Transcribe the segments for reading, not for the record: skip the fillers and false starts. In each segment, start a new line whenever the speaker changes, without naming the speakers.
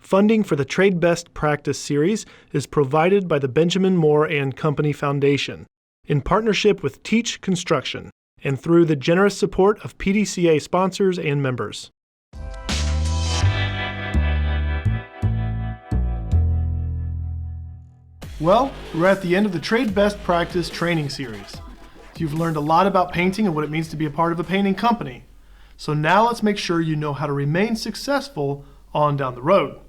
Funding for the Trade Best Practice series is provided by the Benjamin Moore and Company Foundation in partnership with Teach Construction and through the generous support of PDCA sponsors and members. Well, we're at the end of the Trade Best Practice training series. You've learned a lot about painting and what it means to be a part of a painting company. So now let's make sure you know how to remain successful on down the road.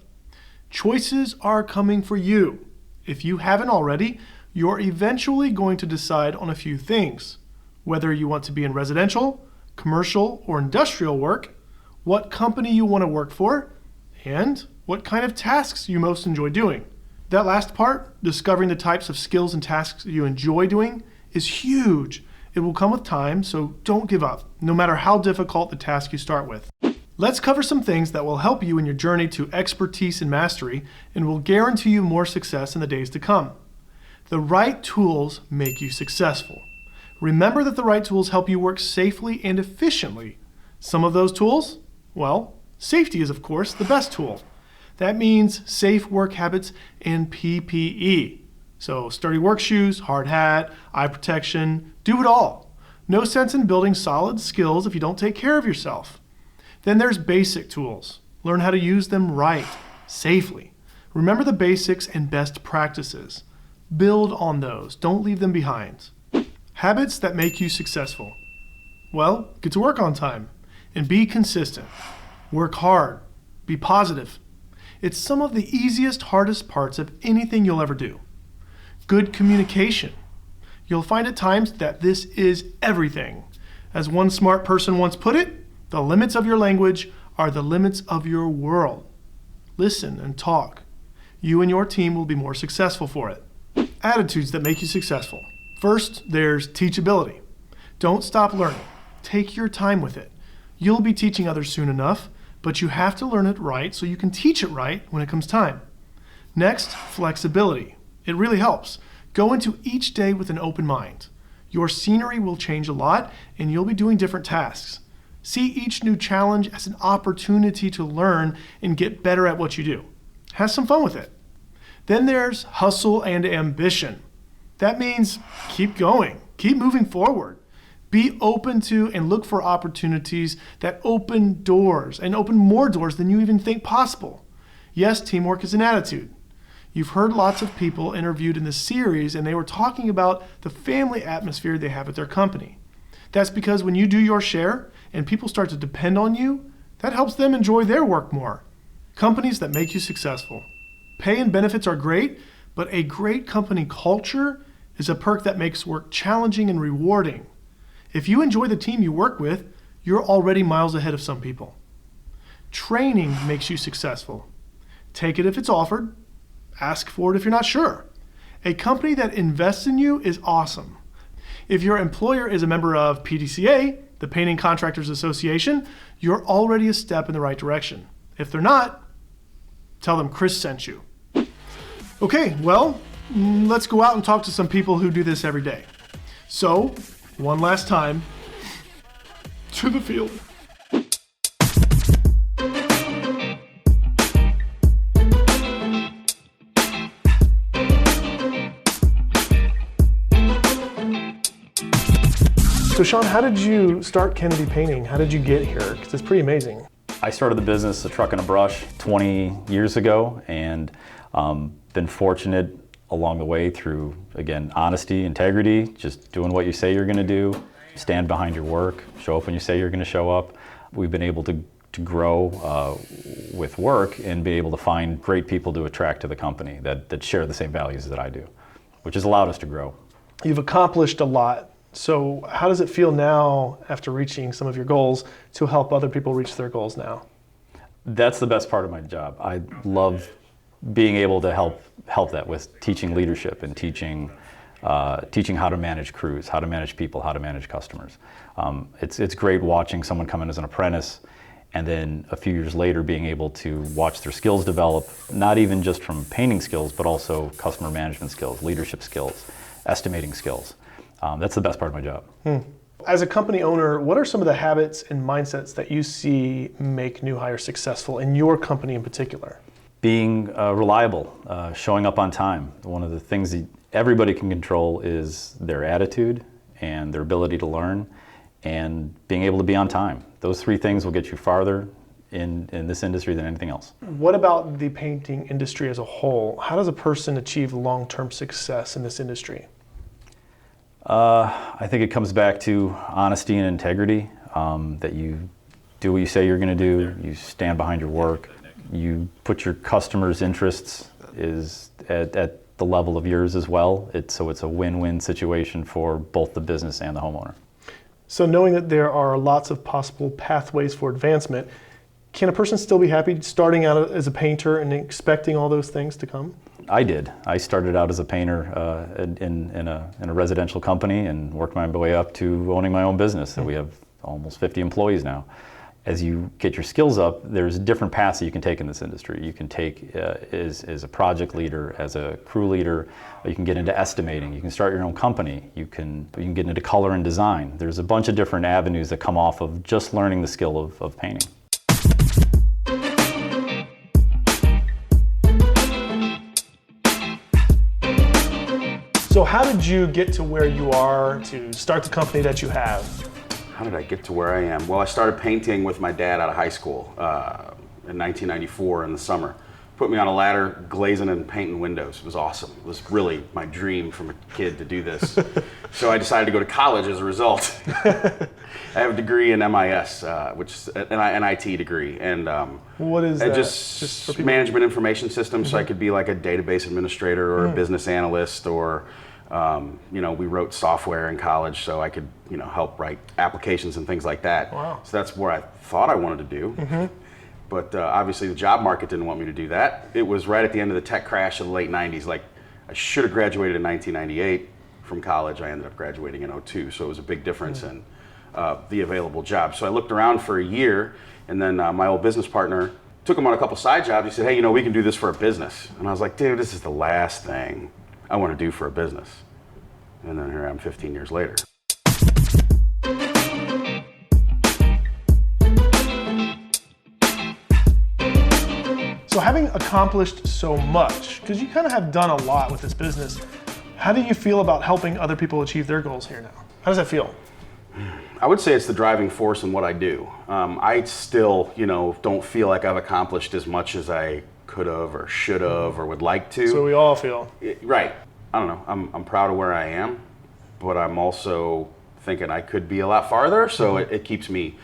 Choices are coming for you. If you haven't already, you're eventually going to decide on a few things. Whether you want to be in residential, commercial, or industrial work, what company you want to work for, and what kind of tasks you most enjoy doing. That last part, discovering the types of skills and tasks you enjoy doing, is huge. It will come with time, so don't give up, no matter how difficult the task you start with. Let's cover some things that will help you in your journey to expertise and mastery and will guarantee you more success in the days to come. The right tools make you successful. Remember that the right tools help you work safely and efficiently. Some of those tools? Well, safety is of course the best tool. That means safe work habits and PPE. So sturdy work shoes, hard hat, eye protection, do it all. No sense in building solid skills if you don't take care of yourself. Then there's basic tools. Learn how to use them right, safely. Remember the basics and best practices. Build on those, don't leave them behind. Habits that make you successful. Well, get to work on time and be consistent. Work hard, be positive. It's some of the easiest, hardest parts of anything you'll ever do. Good communication. You'll find at times that this is everything. As one smart person once put it, the limits of your language are the limits of your world. Listen and talk. You and your team will be more successful for it. Attitudes that make you successful. First, there's teachability. Don't stop learning. Take your time with it. You'll be teaching others soon enough, but you have to learn it right so you can teach it right when it comes time. Next, flexibility. It really helps. Go into each day with an open mind. Your scenery will change a lot and you'll be doing different tasks. See each new challenge as an opportunity to learn and get better at what you do. Have some fun with it. Then there's hustle and ambition. That means keep going, keep moving forward. Be open to and look for opportunities that open doors and open more doors than you even think possible. Yes, teamwork is an attitude. You've heard lots of people interviewed in this series and they were talking about the family atmosphere they have at their company. That's because when you do your share and people start to depend on you, that helps them enjoy their work more. Companies that make you successful. Pay and benefits are great, but a great company culture is a perk that makes work challenging and rewarding. If you enjoy the team you work with, you're already miles ahead of some people. Training makes you successful. Take it if it's offered. Ask for it if you're not sure. A company that invests in you is awesome. If your employer is a member of PDCA, the Painting Contractors Association, you're already a step in the right direction. If they're not, tell them Chris sent you. Okay, well, let's go out and talk to some people who do this every day. So, one last time, to the field. So Sean, how did you start Kennedy Painting? How did you get here? Because it's pretty amazing.
I started the business, a truck and a brush, 20 years ago, and been fortunate along the way through, again, honesty, integrity, just doing what you say you're going to do, stand behind your work, show up when you say you're going to show up. We've been able to grow with work and be able to find great people to attract to the company that share the same values that I do, which has allowed us to grow.
You've accomplished a lot. So how does it feel now, after reaching some of your goals, to help other people reach their goals now?
That's the best part of my job. I love being able to help that with teaching leadership and teaching how to manage crews, how to manage people, how to manage customers. It's great watching someone come in as an apprentice and then a few years later being able to watch their skills develop, not even just from painting skills, but also customer management skills, leadership skills, estimating skills. That's the best part of my job.
As a company owner, what are some of the habits and mindsets that you see make new hires successful in your company in particular?
being reliable, showing up on time. One of the things that everybody can control is their attitude and their ability to learn and being able to be on time. Those three things will get you farther in this industry than anything else.
What about the painting industry as a whole? How does a person achieve long-term success in this industry?
I think it comes back to honesty and integrity, that you do what you say you're going to do, you stand behind your work, you put your customers' interests is at the level of yours as well. So it's a win-win situation for both the business and the homeowner.
So knowing that there are lots of possible pathways for advancement, can a person still be happy starting out as a painter and expecting all those things to come?
I did. I started out as a painter in a residential company and worked my way up to owning my own business. So we have almost 50 employees now. As you get your skills up, there's different paths that you can take in this industry. You can take as a project leader, as a crew leader, you can get into estimating, you can start your own company, you can get into color and design. There's a bunch of different avenues that come off of just learning the skill of painting.
So how did you get to where you are to start the company that you have?
How did I get to where I am? Well, I started painting with my dad out of high school in 1994 in the summer. Put me on a ladder, glazing and painting windows. It was awesome. It was really my dream from a kid to do this. So I decided to go to college as a result. I have a degree in MIS, which is an IT degree. And
what is that?
Just for management information systems, so I could be like a database administrator or a business analyst, or we wrote software in college, so I could help write applications and things like that.
Wow.
So that's where I thought I wanted to do. But obviously the job market didn't want me to do that. It was right at the end of the tech crash of the late 90s. Like, I should have graduated in 1998 from college. I ended up graduating in 02, so it was a big difference in the available jobs. So I looked around for a year, and then my old business partner took him on a couple side jobs. He said, hey, we can do this for a business. And I was like, dude, this is the last thing I want to do for a business. And then here I am 15 years later.
So having accomplished so much, because you kind of have done a lot with this business, how do you feel about helping other people achieve their goals here now? How does that feel?
I would say it's the driving force in what I do. I still, don't feel like I've accomplished as much as I could have or should have or would like to.
So we all feel.
Right. I don't know. I'm proud of where I am, but I'm also thinking I could be a lot farther. So it keeps me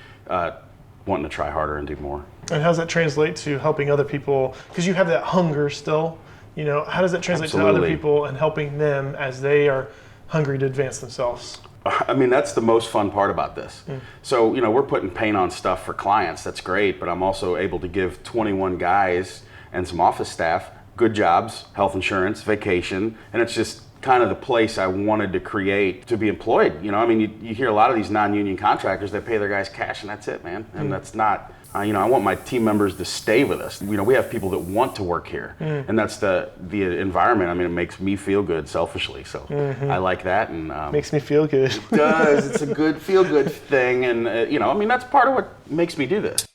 wanting to try harder and do more.
And how does that translate to helping other people? Because you have that hunger still. How does that translate to other people and helping them as they are hungry to advance themselves?
I mean, that's the most fun part about this. So, we're putting paint on stuff for clients. That's great. But I'm also able to give 21 guys and some office staff good jobs, health insurance, vacation. And it's just kind of the place I wanted to create to be employed. You hear a lot of these non-union contractors that pay their guys cash and that's it, man. And that's not, I want my team members to stay with us. We have people that want to work here, and that's the environment. I mean, it makes me feel good selfishly, so I like that. And
makes me feel good.
It does. It's a good feel-good thing, and that's part of what makes me do this.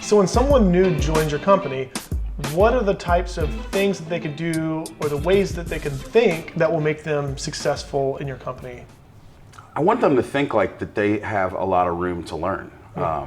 So when someone new joins your company, what are the types of things that they could do or the ways that they can think that will make them successful in your company?
I want them to think like that they have a lot of room to learn. I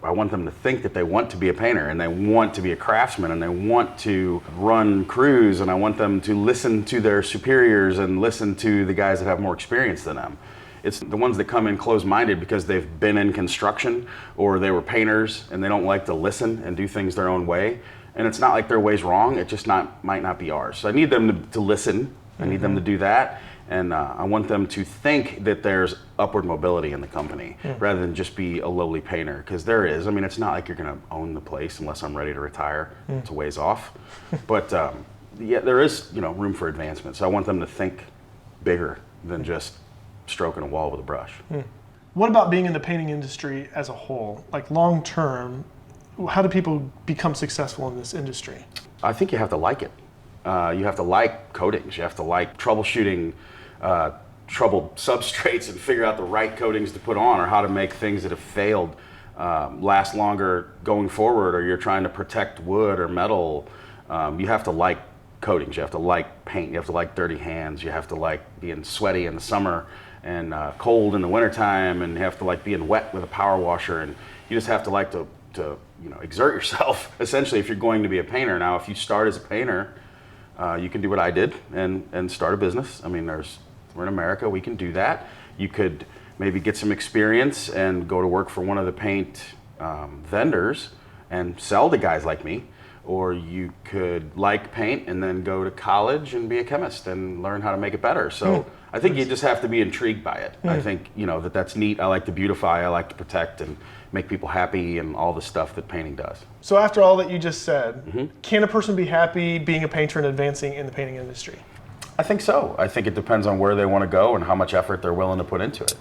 want them to think that they want to be a painter and they want to be a craftsman and they want to run crews, and I want them to listen to their superiors and listen to the guys that have more experience than them. It's the ones that come in closed-minded because they've been in construction or they were painters and they don't like to listen and do things their own way. And it's not like their way's wrong, it just might not be ours. So I need them to listen, I need them to do that, and I want them to think that there's upward mobility in the company rather than just be a lowly painter, because there is. I mean, it's not like you're gonna own the place unless I'm ready to retire. It's a ways off. But yeah, there is room for advancement. So I want them to think bigger than just stroking a wall with a brush.
What about being in the painting industry as a whole? Like long term, how do people become successful in this industry?
I think you have to like it. You have to like coatings. You have to like troubleshooting troubled substrates and figure out the right coatings to put on, or how to make things that have failed last longer going forward, or you're trying to protect wood or metal, you have to like coatings, you have to like paint, you have to like dirty hands, you have to like being sweaty in the summer and cold in the wintertime, and you have to like being wet with a power washer, and you just have to like to exert yourself essentially if you're going to be a painter. Now, if you start as a painter, you can do what I did and start a business. I mean, we're in America, we can do that. You could maybe get some experience and go to work for one of the paint vendors and sell to guys like me. Or you could like paint and then go to college and be a chemist and learn how to make it better. So I think you just have to be intrigued by it. I think, that's neat. I like to beautify, I like to protect and make people happy, and all the stuff that painting does.
So after all that you just said, can a person be happy being a painter and advancing in the painting industry?
I think so. I think it depends on where they want to go and how much effort they're willing to put into it.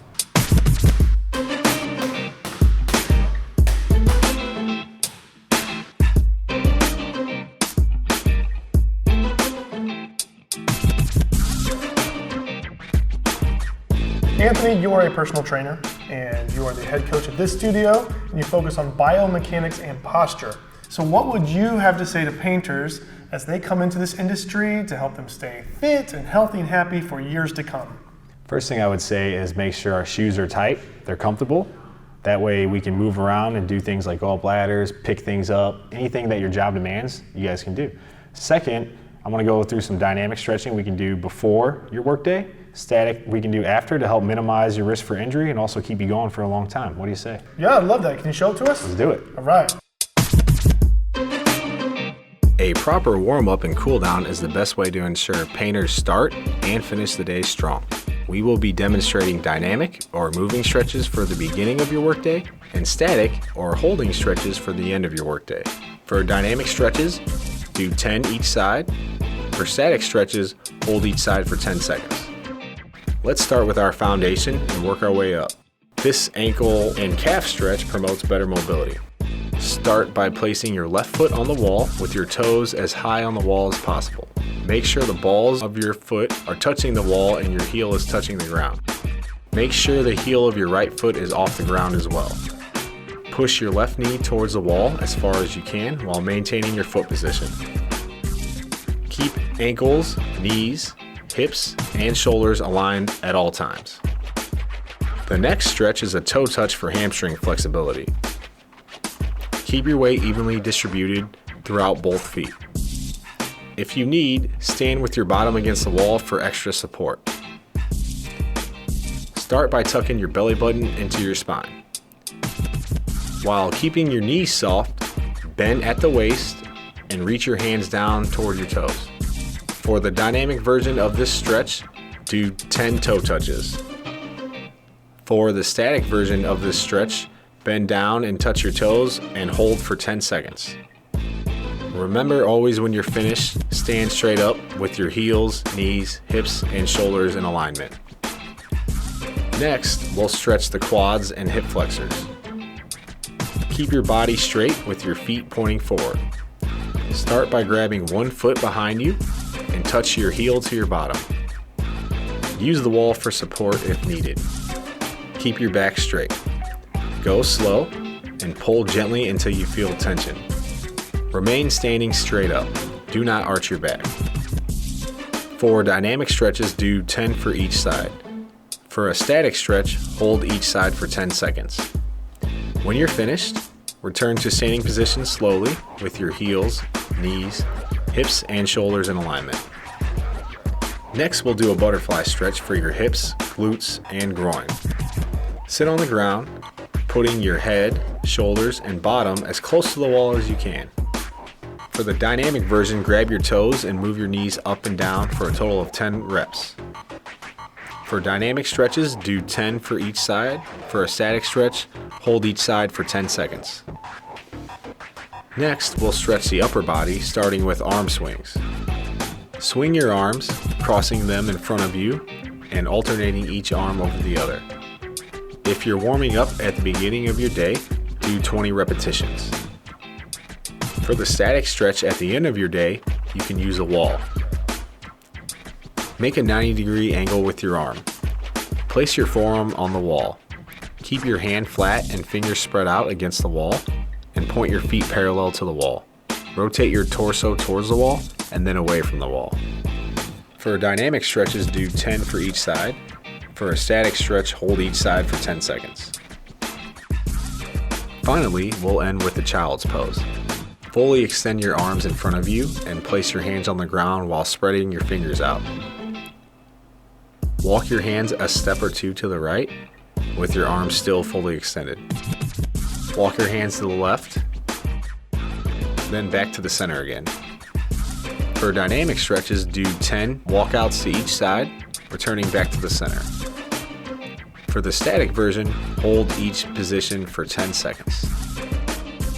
Anthony, you are a personal trainer, and you are the head coach of this studio, and you focus on biomechanics and posture. So what would you have to say to painters as they come into this industry to help them stay fit and healthy and happy for years to come?
First thing I would say is make sure our shoes are tight, they're comfortable. That way we can move around and do things like gall bladders, pick things up, anything that your job demands, you guys can do. Second, I'm gonna go through some dynamic stretching we can do before your workday. Static we can do after to help minimize your risk for injury and also keep you going for a long time. What do you say?
Yeah, I'd love that. Can you show it to us?
Let's do it.
All right.
A proper warm-up and cool-down is the best way to ensure painters start and finish the day strong. We will be demonstrating dynamic or moving stretches for the beginning of your workday and static or holding stretches for the end of your workday. For dynamic stretches, do 10 each side. For static stretches, hold each side for 10 seconds. Let's start with our foundation and work our way up. This ankle and calf stretch promotes better mobility. Start by placing your left foot on the wall with your toes as high on the wall as possible. Make sure the balls of your foot are touching the wall and your heel is touching the ground. Make sure the heel of your right foot is off the ground as well. Push your left knee towards the wall as far as you can while maintaining your foot position. Keep ankles, knees, hips, and shoulders aligned at all times. The next stretch is a toe touch for hamstring flexibility. Keep your weight evenly distributed throughout both feet. If you need, stand with your bottom against the wall for extra support. Start by tucking your belly button into your spine. While keeping your knees soft, bend at the waist and reach your hands down toward your toes. For the dynamic version of this stretch, do 10 toe touches. For the static version of this stretch, bend down and touch your toes and hold for 10 seconds. Remember always when you're finished, stand straight up with your heels, knees, hips, and shoulders in alignment. Next, we'll stretch the quads and hip flexors. Keep your body straight with your feet pointing forward. Start by grabbing one foot behind you and touch your heel to your bottom. Use the wall for support if needed. Keep your back straight. Go slow and pull gently until you feel tension. Remain standing straight up. Do not arch your back. For dynamic stretches, do 10 for each side. For a static stretch, hold each side for 10 seconds. When you're finished, return to standing position slowly with your heels, knees, hips, and shoulders in alignment. Next, we'll do a butterfly stretch for your hips, glutes, and groin. Sit on the ground, putting your head, shoulders, and bottom as close to the wall as you can. For the dynamic version, grab your toes and move your knees up and down for a total of 10 reps. For dynamic stretches, do 10 for each side. For a static stretch, hold each side for 10 seconds. Next, we'll stretch the upper body, starting with arm swings. Swing your arms, crossing them in front of you, and alternating each arm over the other. If you're warming up at the beginning of your day, do 20 repetitions. For the static stretch at the end of your day, you can use a wall. Make a 90-degree angle with your arm. Place your forearm on the wall. Keep your hand flat and fingers spread out against the wall, and point your feet parallel to the wall. Rotate your torso towards the wall and then away from the wall. For dynamic stretches, do 10 for each side. For a static stretch, hold each side for 10 seconds. Finally, we'll end with the child's pose. Fully extend your arms in front of you and place your hands on the ground while spreading your fingers out. Walk your hands a step or two to the right with your arms still fully extended. Walk your hands to the left, then back to the center again. For dynamic stretches, do 10 walkouts to each side, returning back to the center. For the static version, hold each position for 10 seconds.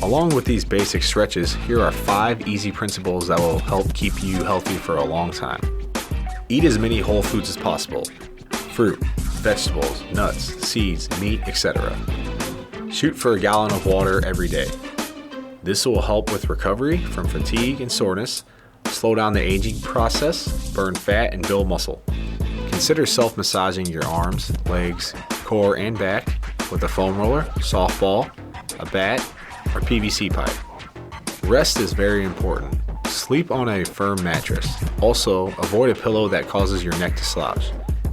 Along with these basic stretches, here are 5 easy principles that will help keep you healthy for a long time. Eat as many whole foods as possible. Fruit, vegetables, nuts, seeds, meat, etc. Shoot for a gallon of water every day. This will help with recovery from fatigue and soreness, slow down the aging process, burn fat, and build muscle. Consider self-massaging your arms, legs, core, and back with a foam roller, softball, a bat, or PVC pipe. Rest is very important. Sleep on a firm mattress. Also, avoid a pillow that causes your neck to slouch.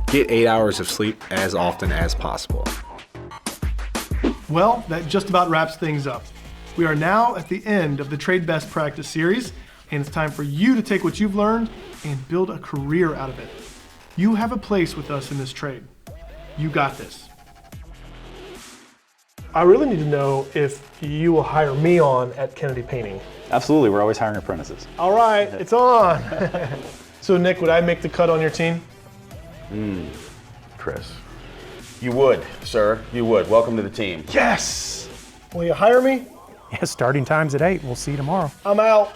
Get 8 hours of sleep as often as possible.
Well, that just about wraps things up. We are now at the end of the Trade Best Practice series, and it's time for you to take what you've learned and build a career out of it. You have a place with us in this trade. You got this. I really need to know if you will hire me on at Kennedy Painting.
Absolutely, we're always hiring apprentices.
All right, it's on. So Nick, would I make the cut on your team?
Chris. You would, sir. You would. Welcome to the team.
Yes! Will you hire me?
Yeah, starting time's at 8. We'll see you tomorrow.
I'm out.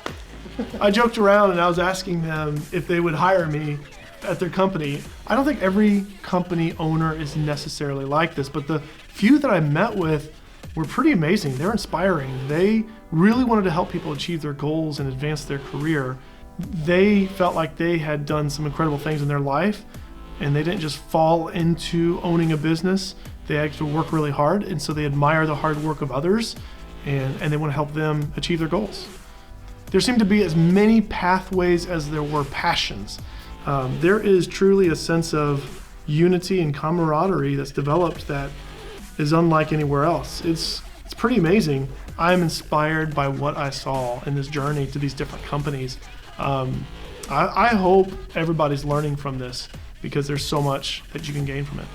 I joked around and I was asking them if they would hire me at their company. I don't think every company owner is necessarily like this, but the few that I met with were pretty amazing. They're inspiring. They really wanted to help people achieve their goals and advance their career. They felt like they had done some incredible things in their life, and they didn't just fall into owning a business. They actually work really hard, and so they admire the hard work of others, and they want to help them achieve their goals. There seemed to be as many pathways as there were passions. There is truly a sense of unity and camaraderie that's developed that is unlike anywhere else. It's pretty amazing. I'm inspired by what I saw in this journey to these different companies. I hope everybody's learning from this because there's so much that you can gain from it.